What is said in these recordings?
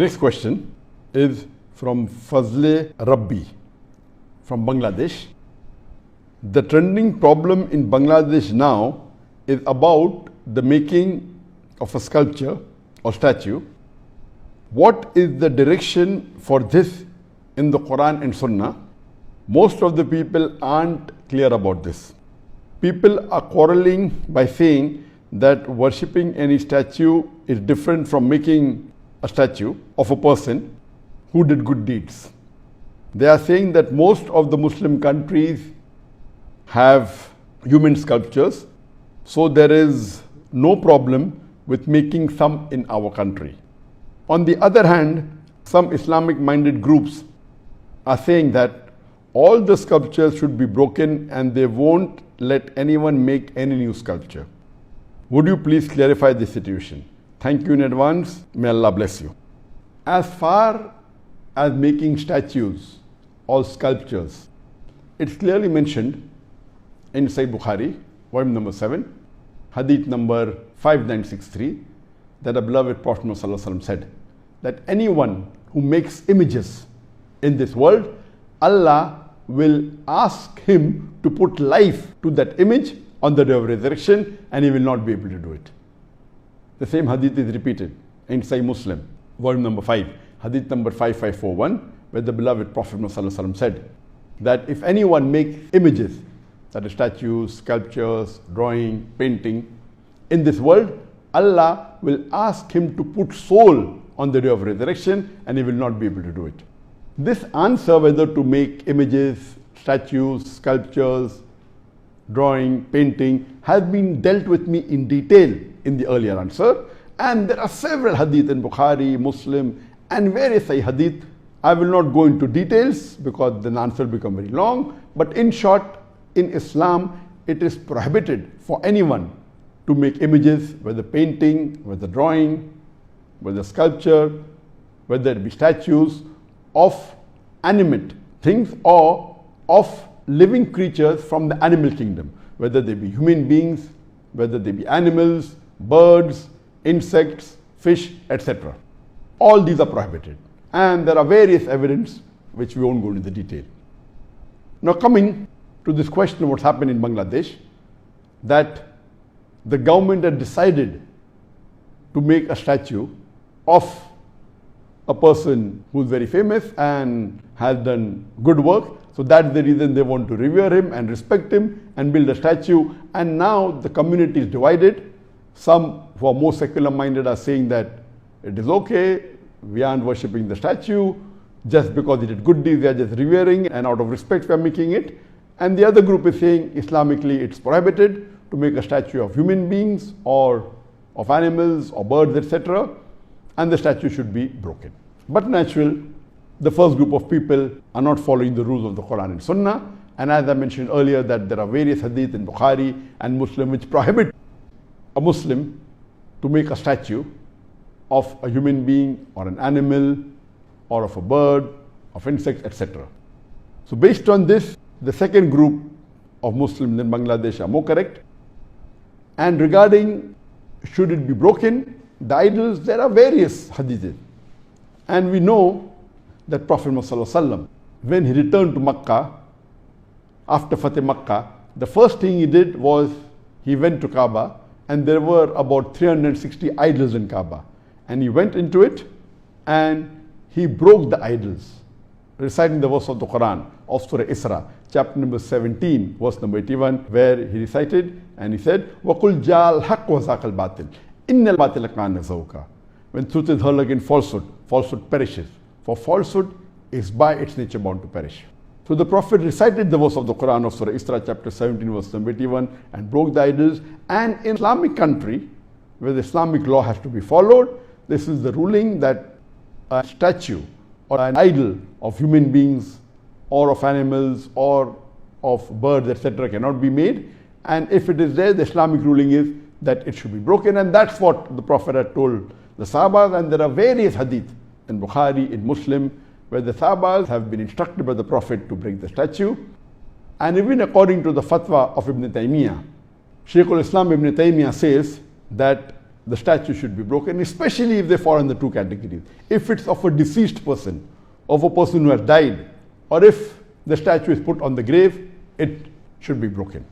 next question is from Fazle Rabbi from Bangladesh. The trending problem in Bangladesh now is about the making of a sculpture or statue. What is the direction for this in the Quran and Sunnah? Most of the people aren't clear about this. People are quarreling by saying that worshipping any statue is different from making a statue of a person who did good deeds. They are saying that most of the Muslim countries have human sculptures, so there is no problem with making some in our country. On the other hand, some Islamic-minded groups are saying that all the sculptures should be broken and they won't let anyone make any new sculpture. Would you please clarify this situation? Thank you in advance. May Allah bless you. As far as making statues or sculptures, it's clearly mentioned in Sahih Bukhari, volume number 7, hadith number 5963, that the beloved Prophet ﷺ said that anyone who makes images in this world, Allah will ask him to put life to that image on the day of resurrection, and he will not be able to do it. The same hadith is repeated in Sahih Muslim, volume number 5, hadith number 5541, where the beloved Prophet ﷺ said that if anyone makes images, that is statues, sculptures, drawing, painting, in this world, Allah will ask him to put soul on the day of resurrection, and he will not be able to do it. This answer, whether to make images, statues, sculptures, drawing, painting, has been dealt with me in detail in the earlier answer, and there are several hadith in Bukhari, Muslim, and various hadith. I will not go into details because the answer will become very long, but in short, in Islam, it is prohibited for anyone to make images, whether painting, whether drawing, whether sculpture, whether it be statues of animate things or of living creatures from the animal kingdom, whether they be human beings, whether they be animals, birds, insects, fish, etc. All these are prohibited. And there are various evidence which we won't go into the detail. Now coming to this question of what's happened in Bangladesh, that the government had decided to make a statue of a person who's very famous and has done good work. So that's the reason they want to revere him and respect him and build a statue. And now the community is divided. Some who are more secular minded are saying that it is okay, we aren't worshipping the statue, just because he did good deeds, they are just revering, and out of respect we are making it. And the other group is saying Islamically it's prohibited to make a statue of human beings or of animals or birds, etc. And the statue should be broken. But natural, the first group of people are not following the rules of the Quran and Sunnah. And as I mentioned earlier, that there are various hadith in Bukhari and Muslim which prohibit a Muslim to make a statue of a human being or an animal or of a bird, of insects, etc. So based on this, the second group of Muslims in Bangladesh are more correct. And regarding should it be broken, the idols, there are various hadiths. And we know that Prophet ﷺ, when he returned to Makkah, after Fateh Makkah, the first thing he did was he went to Kaaba, and there were about 360 idols in Kaaba. And he went into it and he broke the idols, reciting the verse of the Quran of Surah Isra, chapter number 17, verse number 81, where he recited and he said, وَقُلْ جَاءَ الْحَقُّ وَزَاقَ الْبَاطِلِ إِنَّ الْبَاطِلَ كَانَ زَهُوقًا. When truth is hurled against falsehood, falsehood perishes. For falsehood is by its nature bound to perish. So the Prophet recited the verse of the Quran of Surah Isra, chapter 17, verse number 81, and broke the idols. And in Islamic country, where the Islamic law has to be followed, this is the ruling that a statue or an idol of human beings or of animals or of birds, etc. cannot be made. And if it is there, the Islamic ruling is that it should be broken. And that's what the Prophet had told the Sahabas. And there are various hadith in Bukhari, in Muslim, where the Sahabas have been instructed by the Prophet to break the statue. And even according to the fatwa of Ibn Taymiyyah, Shaykh al-Islam Ibn Taymiyyah says that the statue should be broken, especially if they fall in the two categories. If it's of a deceased person, of a person who has died, or if the statue is put on the grave, it should be broken.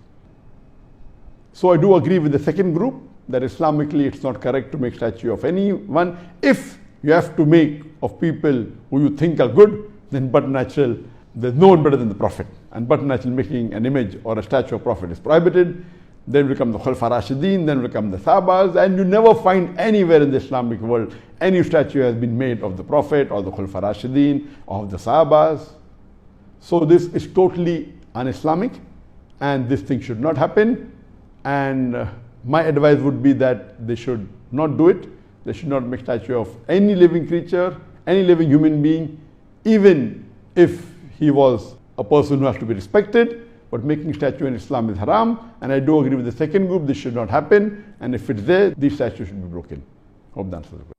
So I do agree with the second group that Islamically it's not correct to make statue of anyone. If you have to make of people who you think are good, then but natural, there's no one better than the Prophet. And but natural making an image or a statue of Prophet is prohibited. Then will come the Khulafa Rashidin, then will come the Sahabas, and you never find anywhere in the Islamic world any statue has been made of the Prophet or the Khulafa Rashidin or of the Sahabas. So this is totally un-Islamic, and this thing should not happen. And my advice would be that they should not do it. They should not make statue of any living creature, any living human being, even if he was a person who has to be respected. But making statue in Islam is haram, and I do agree with the second group, this should not happen, and if it's there, these statues should be broken. Hope that answers the question.